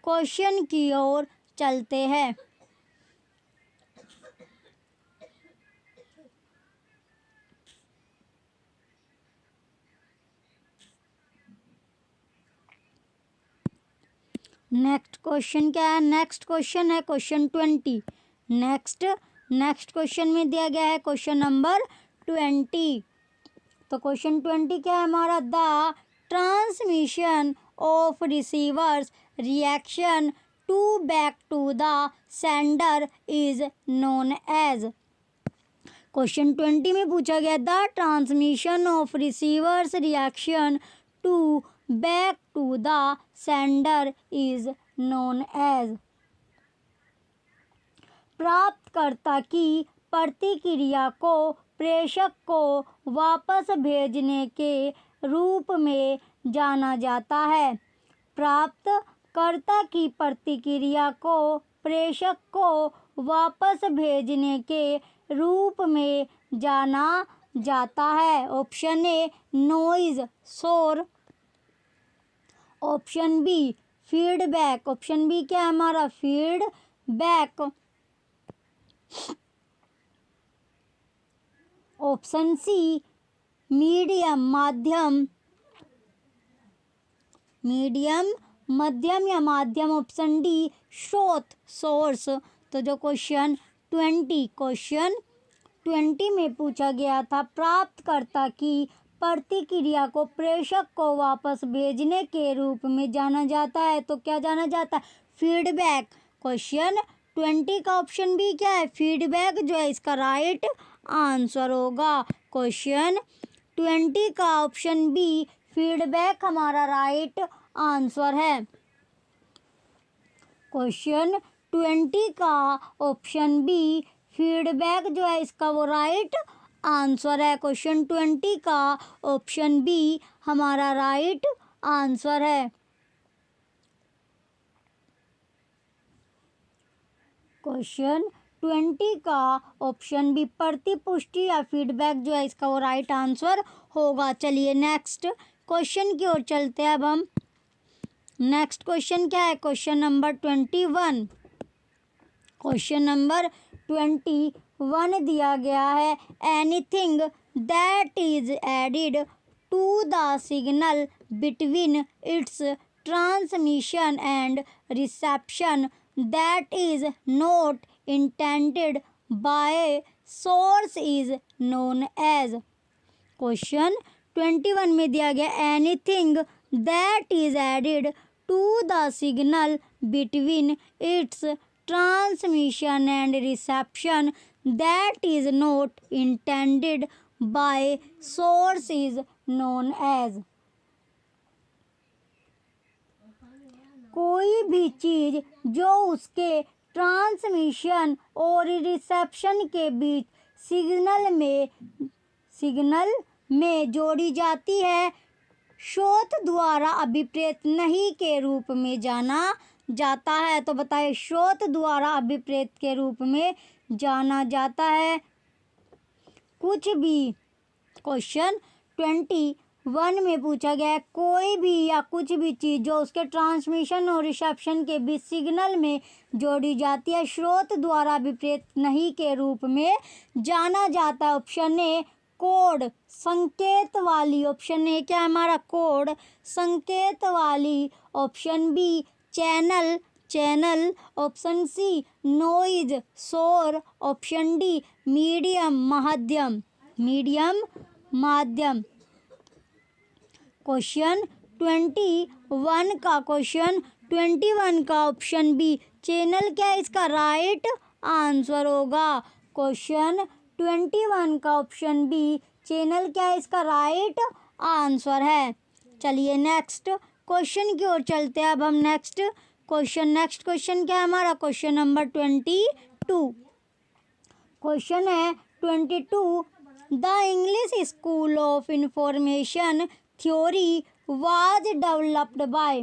क्वेश्चन की ओर चलते हैं। नेक्स्ट क्वेश्चन क्या है? नेक्स्ट क्वेश्चन है क्वेश्चन 20। नेक्स्ट क्वेश्चन में दिया गया है क्वेश्चन नंबर 20। तो क्वेश्चन 20 क्या है हमारा? The transmission of receivers reaction to back to the sender is known as. Question 20 में पूछा गया the transmission of receivers reaction to back to the sender is known as. प्राप्तकर्ता की प्रतिक्रिया को प्रेषक को वापस भेजने के रूप में जाना जाता है। प्राप्तकर्ता की प्रतिक्रिया को प्रेषक को वापस भेजने के रूप में जाना जाता है। ऑप्शन ए नॉइज शोर, option B feedback, option B क्या है हमारा? फीडबैक, ऑप्शन सी मीडियम मध्यम या माध्यम, ऑप्शन डी स्रोत सोर्स। तो जो क्वेश्चन 20 में पूछा गया था प्राप्तकर्ता की प्रतिक्रिया को प्रेषक को वापस भेजने के रूप में जाना जाता है। तो क्या जाना जाता है? फीडबैक। क्वेश्चन 20 का ऑप्शन बी क्या है? फीडबैक जो है इसका राइट आंसर होगा। क्वेश्चन 20 का ऑप्शन बी फीडबैक हमारा राइट आंसर है। क्वेश्चन 20 का ऑप्शन बी फीडबैक जो है इसका वो राइट आंसर है। क्वेश्चन 20 का ऑप्शन बी हमारा राइट आंसर है। क्वेश्चन 20 का ऑप्शन बी प्रतिपुष्टि या फीडबैक जो है इसका वो राइट आंसर होगा। चलिए नेक्स्ट क्वेश्चन की ओर चलते हैं। अब हम नेक्स्ट क्वेश्चन क्या है, क्वेश्चन नंबर 21। क्वेश्चन नंबर 21 दिया गया है, anything that is added to the signal between its transmission and reception that is not intended by source is known as. Question 21 में दिया गया, anything that is added to the signal between its transmission and reception that is not intended by source is known as। कोई भी चीज जो उसके transmission और reception के बीच सिग्नल में जोड़ी जाती है, स्रोत द्वारा अभिप्रेत नहीं के रूप में जाना जाता है। तो बताइए, स्रोत द्वारा अभिप्रेत के रूप में जाना जाता है कुछ भी। क्वेश्चन 21 में पूछा गया है, कोई भी या कुछ भी चीज़ जो उसके ट्रांसमिशन और रिसेप्शन के बीच सिग्नल में जोड़ी जाती है, स्रोत द्वारा अभिप्रेत नहीं के रूप में जाना जाता है। ऑप्शन ए कोड संकेत वाली, ऑप्शन ए क्या है हमारा, कोड संकेत वाली। Option B channel, option C noise शोर, ऑप्शन डी मीडियम माध्यम। क्वेश्चन 21 का ऑप्शन बी चैनल क्या है इसका राइट आंसर होगा। क्वेश्चन 21 का ऑप्शन बी चैनल क्या है इसका राइट आंसर है। चलिए नेक्स्ट क्वेश्चन की ओर चलते हैं। अब हम नेक्स्ट क्वेश्चन क्या है हमारा, क्वेश्चन नंबर 22। क्वेश्चन है 22, the English school of information theory was developed by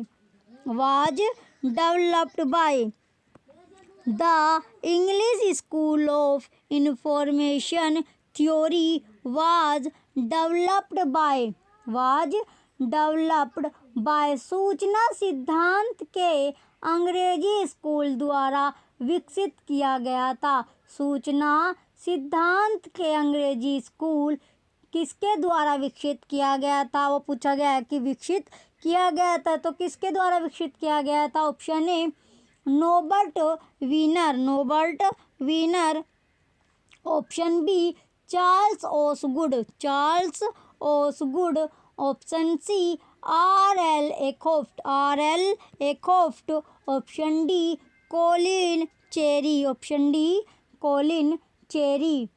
the English school of information theory was developed by सूचना सिद्धांत के अंग्रेजी स्कूल द्वारा विकसित किया गया था। सूचना सिद्धांत के अंग्रेजी स्कूल किसके द्वारा विकसित किया गया था, वो पूछा गया है कि विकसित किया गया था तो किसके द्वारा विकसित किया गया था। Option A Norbert Wiener, option B Charles Osgood, option C R L. Ackoff, option D Colin Cherry.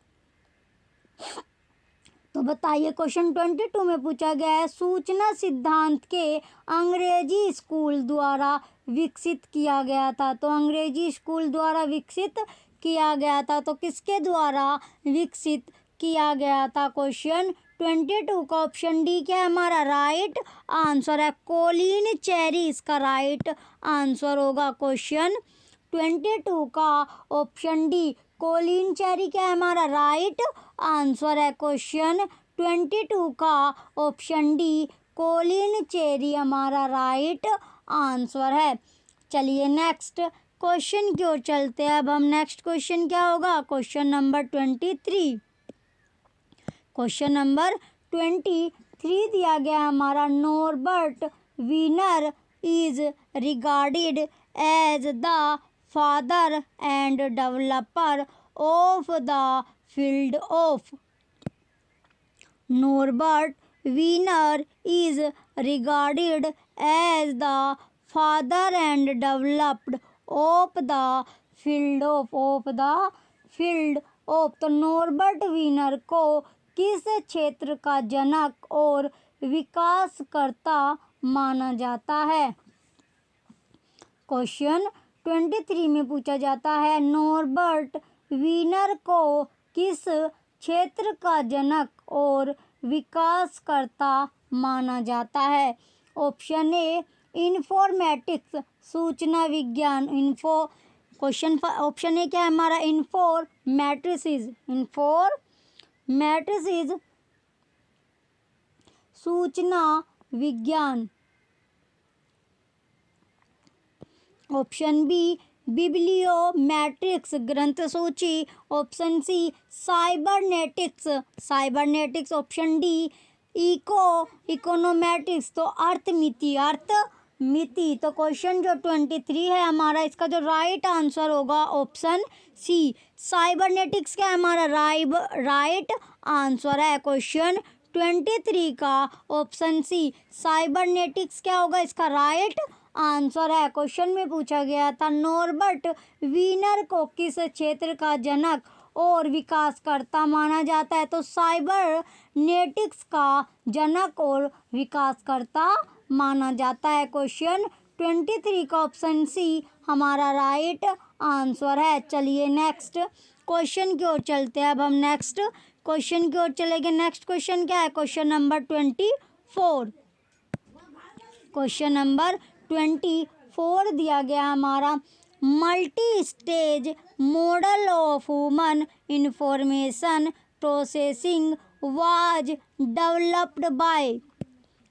तो बताइए, क्वेश्चन 22 में पूछा गया है, सूचना सिद्धांत के अंग्रेजी स्कूल द्वारा विकसित किया गया था। तो अंग्रेजी स्कूल द्वारा विकसित किया गया था तो किसके द्वारा विकसित किया गया था। क्वेश्चन 22 का ऑप्शन डी क्या है हमारा राइट आंसर है, कॉलिन चेरी इसका राइट आंसर होगा। क्वेश्चन 22 का ऑप्शन डी कॉलिन चेरी क्या है हमारा राइट आंसर है। क्वेश्चन 22 का ऑप्शन डी कॉलिन चेरी हमारा राइट आंसर है। चलिए नेक्स्ट क्वेश्चन की ओर चलते हैं। अब हम नेक्स्ट क्वेश्चन क्या होगा, क्वेश्चन नंबर 23। क्वेश्चन नंबर 23 दिया गया हमारा, Norbert Wiener is regarded as the father and developer of the field of. Norbert Wiener is regarded as the father and developed of the field of. तो Norbert Wiener को किस क्षेत्र का जनक और विकासकर्ता माना जाता है। क्वेश्चन 23 में पूछा जाता है, नॉर्बर्ट वीनर को किस क्षेत्र का जनक और विकासकर्ता माना जाता है। ऑप्शन ए इंफॉर्मेटिक्स सूचना विज्ञान, क्वेश्चन ऑप्शन ए क्या है हमारा, इंफॉर्मेट्रिसेस सूचना विज्ञान। ऑप्शन बी बिब्लियोमेट्रिक्स ग्रंथ सूची। Option C cybernetics. Option D econometrics तो अर्थमिति। तो क्वेश्चन जो 23 है हमारा, इसका जो राइट आंसर होगा ऑप्शन सी साइबरनेटिक्स क्या है हमारा राइट आंसर है। क्वेश्चन 23 का ऑप्शन सी साइबरनेटिक्स क्या होगा, इसका राइट आंसर है। क्वेश्चन में पूछा गया था नॉर्बर्ट वीनर को किस क्षेत्र का जनक और विकासकर्ता माना जाता है, तो साइबरनेटिक्स का जनक और विकासकर्ता माना जाता है। क्वेश्चन 23 का ऑप्शन सी हमारा राइट आंसर है। चलिए नेक्स्ट क्वेश्चन की ओर चलते हैं। अब हम नेक्स्ट क्वेश्चन की ओर चलेंगे। नेक्स्ट क्वेश्चन क्या है, क्वेश्चन नंबर 24। क्वेश्चन नंबर 24 दिया गया हमारा, multi stage model of human information processing was developed by.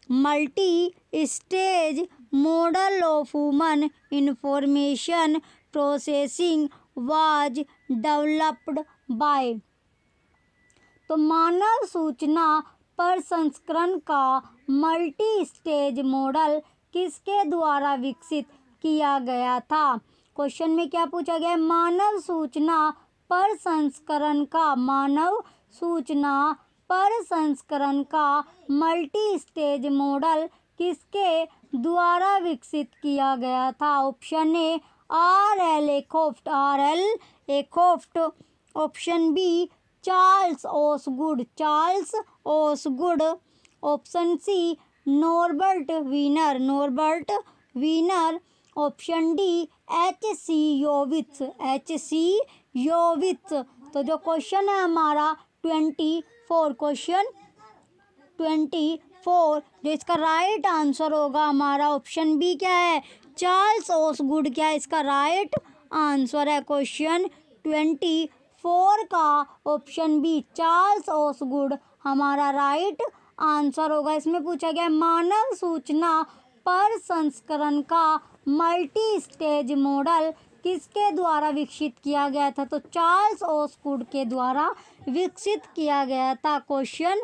Multi stage model of human information processing was developed by. तो मानव सूचना प्रसंस्करण का मल्टी स्टेज मॉडल किसके द्वारा विकसित किया गया था। क्वेश्चन में क्या पूछा गया है, मानव सूचना प्रसंस्करण का मल्टी स्टेज मॉडल किसके द्वारा विकसित किया गया था। Option A R.L. Ackoff. Option B Charles Osgood. Option C Norbert Wiener. Option D H.C. Yovits. तो जो क्वेश्चन है हमारा 24, क्वेश्चन 24, जो इसका राइट आंसर होगा हमारा ऑप्शन बी क्या है, चार्ल्स ओसगुड क्या है इसका राइट आंसर है। क्वेश्चन 24 का ऑप्शन बी चार्ल्स ओसगुड हमारा राइट आंसर होगा। इसमें पूछा गया मानव सूचना प्रसंस्करण का मल्टी स्टेज मॉडल किसके द्वारा विकसित किया गया था, तो चार्ल्स ओसगुड के द्वारा विकसित किया गया था। क्वेश्चन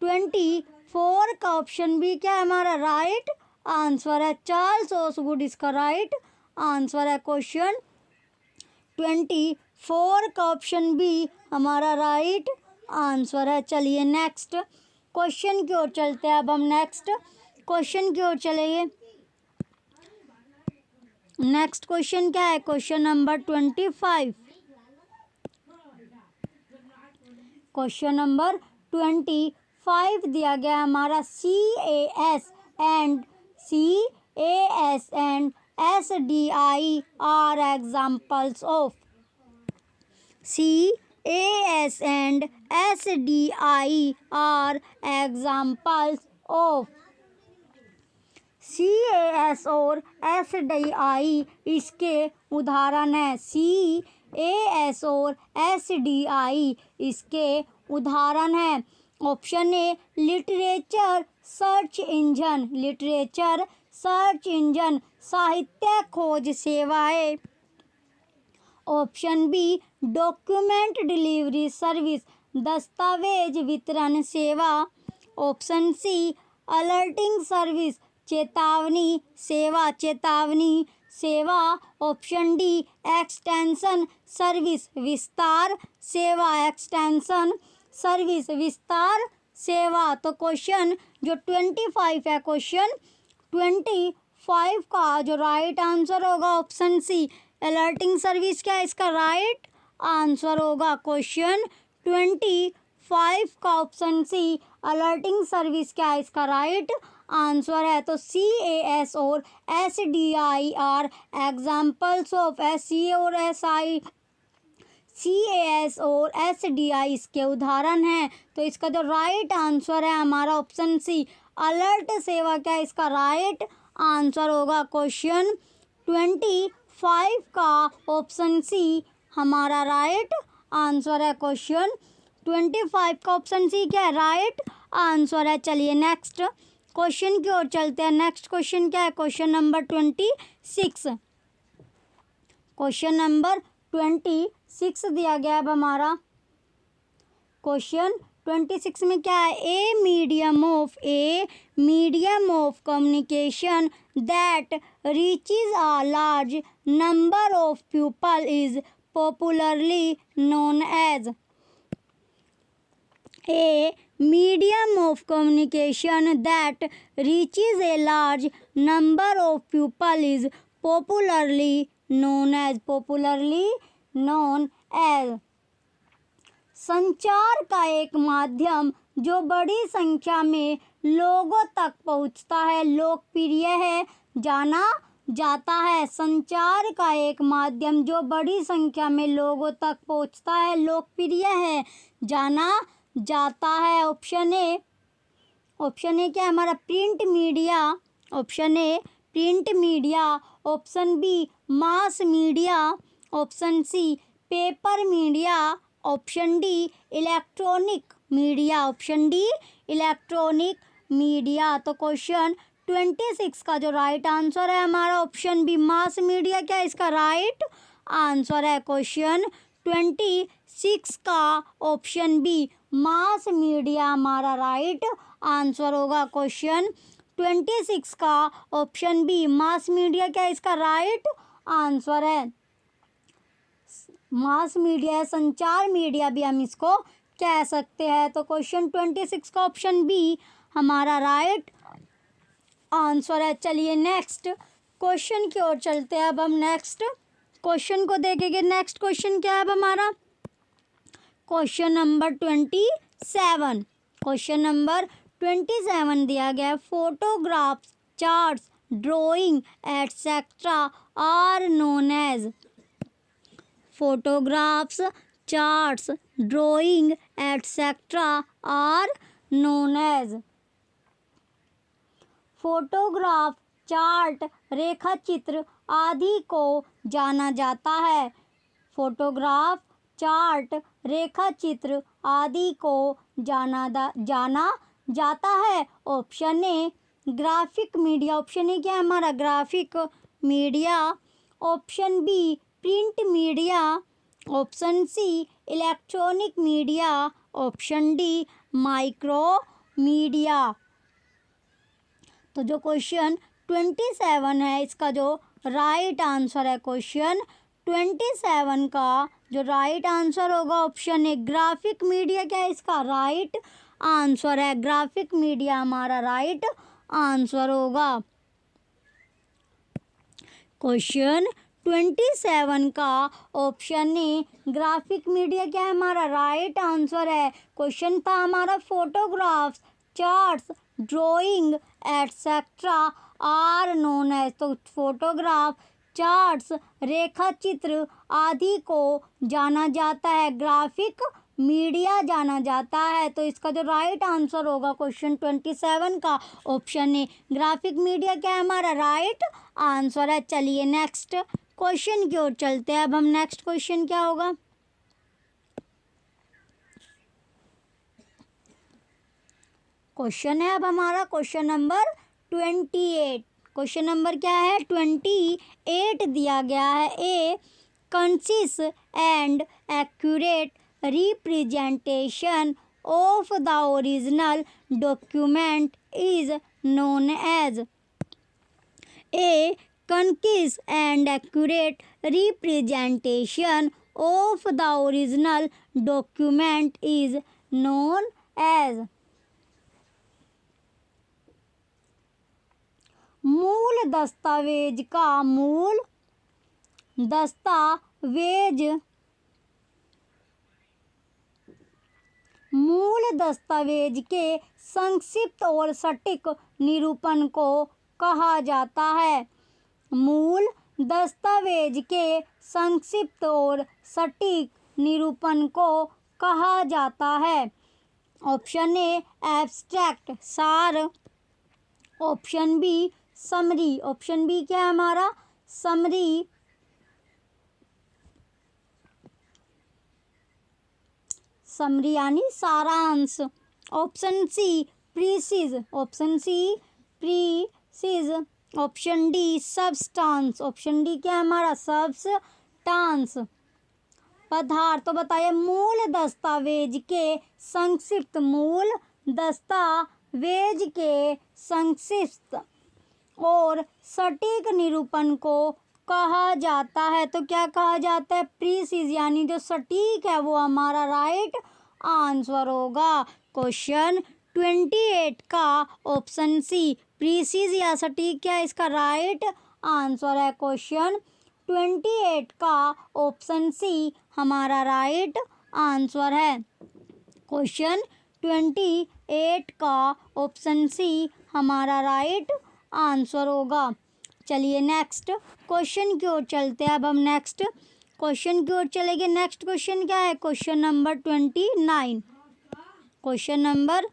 24 का ऑप्शन बी क्या है हमारा राइट आंसर है, चार्ल्स ओसगुड इसका राइट आंसर है। क्वेश्चन 24 का ऑप्शन बी हमारा राइट आंसर है। चलिए नेक्स्ट क्वेश्चन की ओर चलते हैं। अब हम नेक्स्ट क्वेश्चन की ओर चलेंगे। नेक्स्ट क्वेश्चन क्या है, क्वेश्चन नंबर 25। क्वेश्चन नंबर 25 दिया गया हमारा, CAS and SDI are examples of. CAS and SDI are examples of. CAS और SDI इसके उदाहरण हैं। CAS और SDI इसके उदाहरण हैं। Option A literature search engine साहित्य खोज सेवाएं। Option B document delivery service दस्तावेज वितरण सेवा। ऑप्शन सी अलर्टिंग सर्विस चेतावनी सेवा। ऑप्शन डी एक्सटेंशन सर्विस विस्तार सेवा। तो क्वेश्चन जो 25 है, क्वेश्चन 25 का जो राइट आंसर होगा ऑप्शन सी अलर्टिंग सर्विस क्या है इसका राइट आंसर होगा। क्वेश्चन 25 का ऑप्शन सी अलर्टिंग सर्विस क्या है इसका राइट आंसर है। तो CAS और SDI are examples of. CAS और SDI इसके उदाहरण हैं। तो इसका जो राइट आंसर है हमारा ऑप्शन सी अलर्ट सेवा क्या है इसका राइट आंसर होगा। क्वेश्चन 5 का ऑप्शन सी हमारा राइट आंसर है। क्वेश्चन 25 का ऑप्शन सी क्या है? राइट आंसर है। चलिए नेक्स्ट क्वेश्चन की ओर चलते हैं। नेक्स्ट क्वेश्चन क्या है? Question number 26। क्वेश्चन नंबर 26 दिया गया है अब हमारा। क्वेश्चन 26 में क्या है? A medium of communication that reaches a large number of people is popularly known as. A medium of communication that reaches a large number of people is popularly known as संचार का एक माध्यम जो बड़ी संख्या में लोगों तक पहुंचता है, लोकप्रिय है, जाना जाता है। संचार का एक माध्यम जो बड़ी संख्या में लोगों तक पहुंचता है, लोकप्रिय है, जाना जाता है। ऑप्शन ए क्या है हमारा? Print media. Option A print media. Option B mass media. Option C paper media. Option D electronic media. Option D electronic media. तो क्वेश्चन 26 का जो राइट आंसर है हमारा ऑप्शन बी मास मीडिया क्या है इसका राइट आंसर है। Question 26 का ऑप्शन बी मास मीडिया हमारा राइट आंसर होगा। क्वेश्चन 26 का ऑप्शन बी मास मीडिया क्या इसका राइट आंसर है। मास मीडिया संचार मीडिया भी हम इसको कह सकते हैं। तो क्वेश्चन 26 का ऑप्शन बी हमारा राइट आंसर है। चलिए नेक्स्ट क्वेश्चन की ओर चलते हैं। अब हम नेक्स्ट क्वेश्चन को देखेंगे। नेक्स्ट क्वेश्चन क्या है अब हमारा? Question number 27। क्वेश्चन नंबर 27 दिया गया है। Photographs, charts, drawing etcetera are known as. Photographs, charts, drawing etcetera are known as. Photograph, chart, रेखा चित्र आदि को जाना जाता है। फोटोग्राफ, चार्ट, रेखा चित्र आदि को जाना जाता है। Option A graphic media. Option A क्या है हमारा? Graphic media. Option B print media. Option C electronic media. Option D micro media. तो जो क्वेश्चन 27 है इसका जो राइट आंसर है क्वेश्चन 27 का जो राइट आंसर होगा ऑप्शन ए ग्राफिक मीडिया क्या है इसका राइट आंसर है। ग्राफिक मीडिया हमारा राइट आंसर होगा। क्वेश्चन 27 का ऑप्शन ए ग्राफिक मीडिया क्या है हमारा राइट आंसर है। क्वेश्चन था हमारा photographs, charts, drawing etcetera are known as. तो फोटोग्राफ, चार्ट्स, रेखा चित्र आदि को जाना जाता है, ग्राफिक मीडिया जाना जाता है। तो इसका जो राइट आंसर होगा क्वेश्चन 27 का ऑप्शन ए ग्राफिक मीडिया क्या है हमारा राइट आंसर है। चलिए नेक्स्ट क्वेश्चन की ओर चलते हैं। अब हम नेक्स्ट क्वेश्चन क्या होगा? क्वेश्चन है अब हमारा क्वेश्चन नंबर 28। क्वेश्चन नंबर क्या है? 28 दिया गया है। A concise and accurate representation of the original document is known as. A concise and accurate representation of the original document is known as. मूल दस्तावेज के संक्षिप्त और सटीक निरूपण को कहा जाता है। मूल दस्तावेज के संक्षिप्त और सटीक निरूपण को कहा जाता है। ऑप्शन ए एब्स्ट्रैक्ट सार। Option B summary. Option B क्या है हमारा? समरी। समरी यानी सारांश। Option C precis, option C precis. Option D substance, option D क्या है हमारा सबस्टांस। पदार्थ तो बताइए मूल दस्तावेज के संक्षिप्त, मूल दस्तावेज के संक्षिप्त और सटीक निरूपण को कहा जाता है। तो क्या कहा जाता है? प्रीसीज, यानी जो सटीक है वो हमारा राइट आंसर होगा। क्वेश्चन 28 का ऑप्शन सी प्रीसीज या सटीक क्या है इसका राइट आंसर है। क्वेश्चन 28 का ऑप्शन सी हमारा राइट आंसर है। क्वेश्चन 28 का ऑप्शन सी हमारा राइट आंसर होगा। चलिए नेक्स्ट क्वेश्चन की ओर चलते हैं। अब हम नेक्स्ट क्वेश्चन की ओर चलेंगे। नेक्स्ट क्वेश्चन क्या है? Question number 29। क्वेश्चन नंबर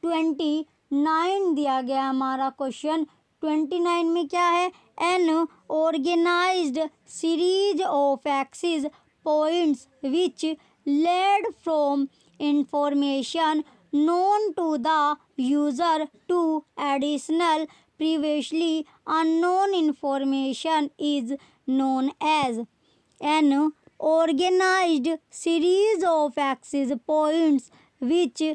29 दिया गया हमारा। क्वेश्चन 29 में क्या है? An organized series of access points which led from information known to the user to additional previously unknown information is known as an organized series of access points which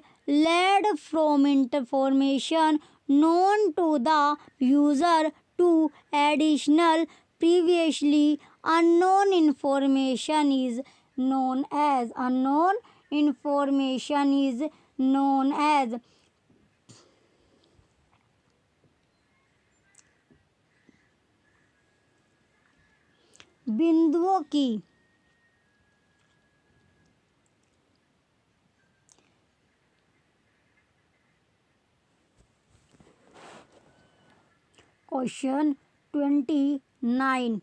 led from information known to the user to additional previously unknown information is known as बिंदुओं की question 29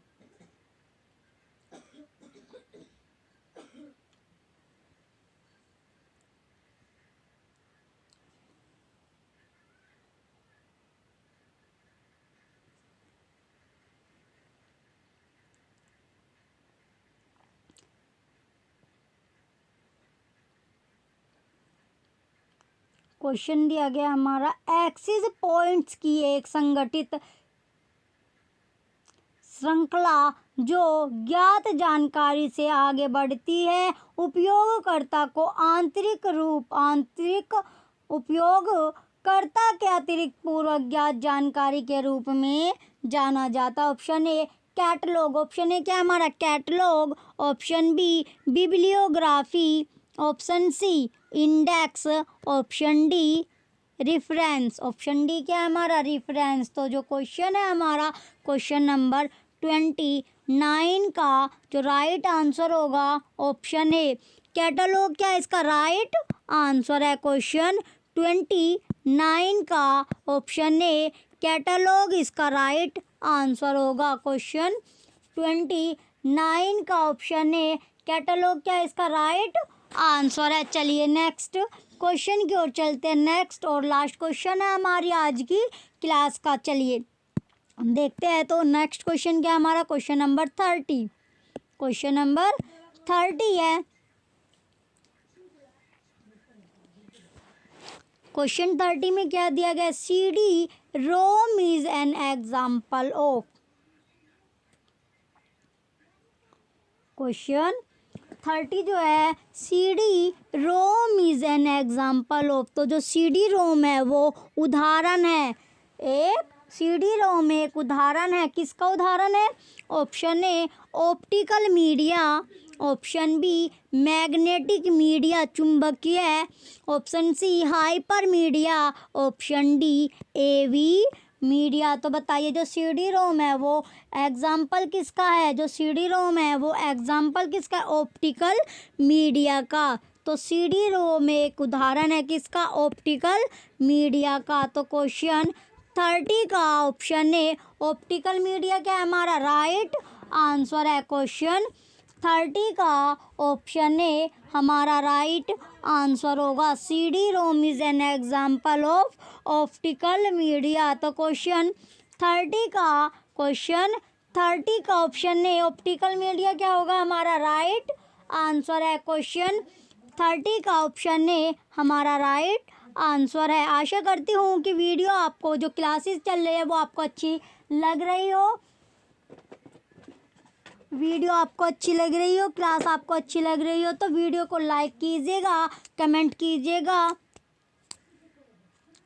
question दिया गया हमारा axis points की एक संगठित श्रृंखला जो ज्ञात जानकारी से आगे बढ़ती है, उपयोगकर्ता को उपयोगकर्ता के अतिरिक्त पूर्व ज्ञात जानकारी के रूप में जाना जाता है। Option A catalogue, option A क्या है हमारा catalogue. Option B bibliography, option C index, option D reference. Option D क्या है हमारा रिफरेंस। तो जो क्वेश्चन है हमारा क्वेश्चन नंबर 29 का जो राइट आंसर होगा ऑप्शन ए कैटलॉग क्या है इसका राइट आंसर है। क्वेश्चन 29 का ऑप्शन ए कैटलॉग इसका राइट आंसर होगा। क्वेश्चन 29 का ऑप्शन ए कैटलॉग क्या है इसका राइट आंसर है। चलिए नेक्स्ट क्वेश्चन की ओर चलते हैं। नेक्स्ट और लास्ट क्वेश्चन है हमारी आज की क्लास का। चलिए देखते हैं। तो नेक्स्ट क्वेश्चन क्या है हमारा? Question number 30। क्वेश्चन नंबर 30 है। क्वेश्चन 30 में क्या दिया गया? CD ROM is an example of. Question 30 जो है CD ROM is an example of. तो जो CD ROM है वो उदाहरण है, एक CD ROM एक उदाहरण है। किसका उदाहरण है? Option A optical media, option B magnetic media चुंबकीय है, option C hyper media, option D AV media. तो बताइए जो CD ROM है वो एग्जाम्पल किसका है? जो CD ROM है वो एग्जाम्पल किसका है? ऑप्टिकल मीडिया का। तो CD ROM एक उदाहरण है किसका? ऑप्टिकल मीडिया का। तो क्वेश्चन 30 का ऑप्शन ए ऑप्टिकल मीडिया क्या है हमारा राइट आंसर है। क्वेश्चन 30 का ऑप्शन ए हमारा राइट आंसर होगा। CD ROM is an example of optical media. तो क्वेश्चन 30 का ऑप्शन ए ऑप्टिकल मीडिया क्या होगा हमारा राइट आंसर है। क्वेश्चन 30 का ऑप्शन ए हमारा राइट आंसर है। आशा करती हूँ कि वीडियो आपको, जो क्लासेस चल रही है वो आपको अच्छी लग रही हो, वीडियो आपको अच्छी लग रही हो, क्लास आपको अच्छी लग रही हो तो वीडियो को लाइक कीजिएगा, कमेंट कीजिएगा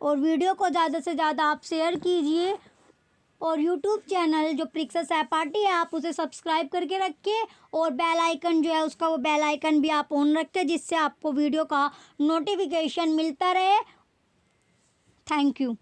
और वीडियो को ज़्यादा से ज़्यादा आप शेयर कीजिए। और यूट्यूब चैनल जो परीक्षा सहपाठी है आप उसे सब्सक्राइब करके रखिए और बेल आइकन जो है उसका वो बेल आइकन भी आप ऑन रखें, जिससे आपको वीडियो का नोटिफिकेशन मिलता रहे। Thank you.